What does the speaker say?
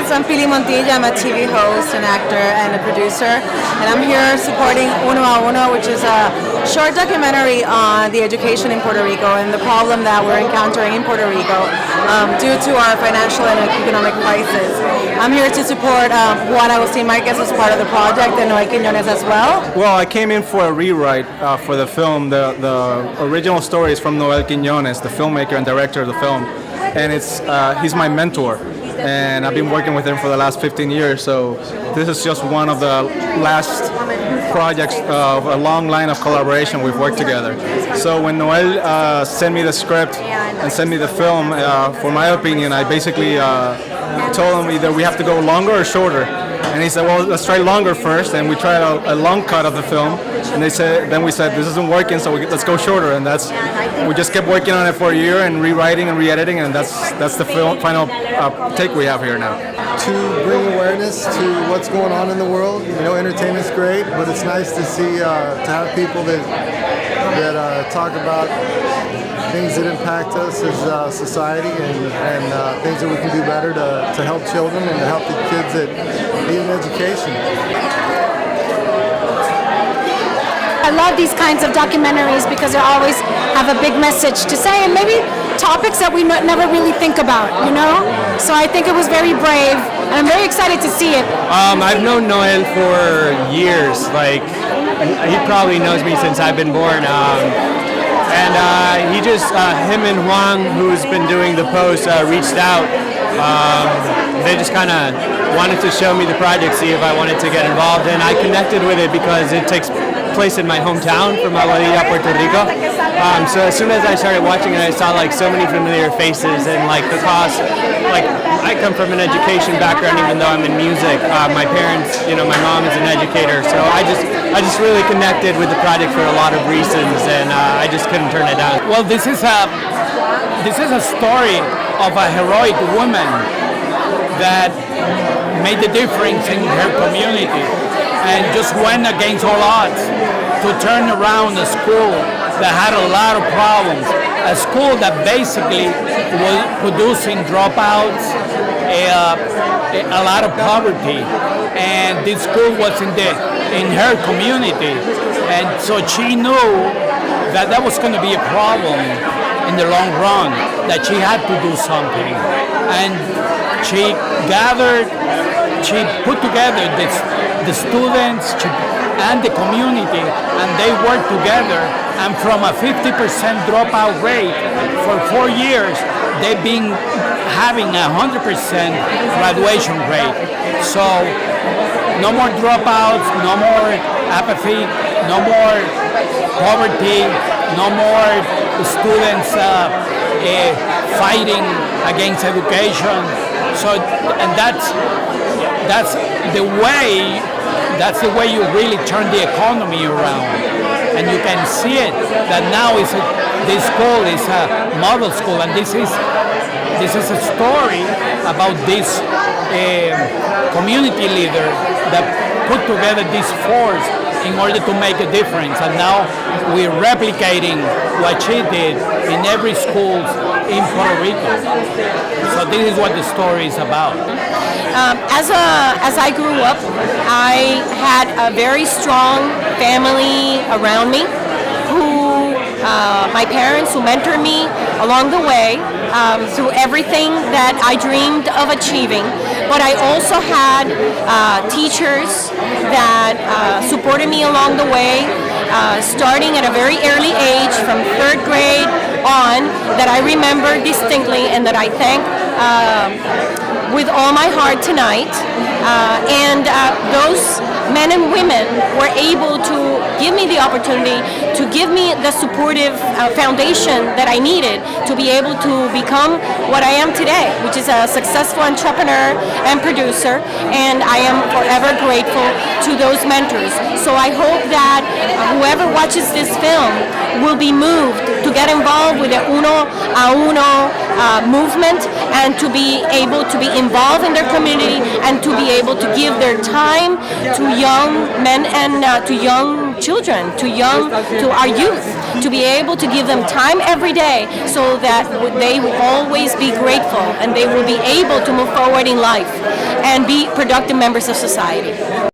So I'm Pili Montilla. I'm a TV host, an actor, and a producer. And I'm here supporting Uno a Uno, which is a short documentary on the education in Puerto Rico and the problem that we're encountering in Puerto Rico due to our financial and economic crisis. I'm here to support Juan Agustin Marquez as part of the project and Noel Quiñones as well. Well, I came in for a rewrite for the film. The original story is from Noel Quiñones, the filmmaker and director of the film. And he's my mentor. And I've been working with him for the last 15 years, so this is just one of the last projects of a long line of collaboration we've worked together. So when Noel sent me the script and sent me the film, for my opinion, I basically told him either we have to go longer or shorter. And he said, well, let's try longer first, and we tried a long cut of the film. And then we said, this isn't working, so let's go shorter. And we just kept working on it for a year and rewriting and re-editing, and that's the final take we have here now. To bring awareness to what's going on in the world. You know, entertainment's great, but it's nice to see, to have people that talk about things that impact us as a society and things that we can do better to help children and to help the kids that need an education. I love these kinds of documentaries because they always have a big message to say, and maybe topics that we never really think about, you know? So I think it was very brave, and I'm very excited to see it. I've known Noel for years. Like, he probably knows me since I've been born. And he just, him and Juan, who's been doing the post, reached out. They just kind of wanted to show me the project, see if I wanted to get involved, and I connected with it because it takes place in my hometown from Aguadilla, Puerto Rico. So as soon as I started watching it, I saw like so many familiar faces and like the cost. Like, I come from an education background, even though I'm in music. My parents, my mom is an educator, so I just really connected with the project for a lot of reasons, and I just couldn't turn it down. Well, this is a story of a heroic woman that made the difference in her community and just went against all odds to turn around a school that had a lot of problems, a school that basically was producing dropouts, a lot of poverty, and this school was in her community, and so she knew that was going to be a problem in the long run, that she had to do something, and she put together the students and the community, and they worked together, and from a 50% dropout rate for 4 years, they've been having a 100% graduation rate. So no more dropouts, no more apathy, no more poverty, no more students fighting against education. So, and that's the way you really turn the economy around. And you can see it that now this school is a model school, and this is a story about this community leader that put together this force in order to make a difference. And now we're replicating what she did in every school in Puerto Rico. So this is what the story is about. As I grew up, I had a very strong family around me my parents who mentored me along the way through everything that I dreamed of achieving. But I also had teachers that supported me along the way, starting at a very early age, from 3rd grade on, that I remember distinctly and that I thank with all my heart tonight. And those men and women were able to give me the opportunity, to give me the supportive foundation that I needed to be able to become what I am today, which is a successful entrepreneur and producer, and I am forever grateful to those mentors. So I hope that whoever watches this film will be moved to get involved with the Uno a Uno movement, and to be able to be involved in their community, and to be able to give their time to young men and to young children, to our youth, to be able to give them time every day so that they will always be grateful and they will be able to move forward in life and be productive members of society.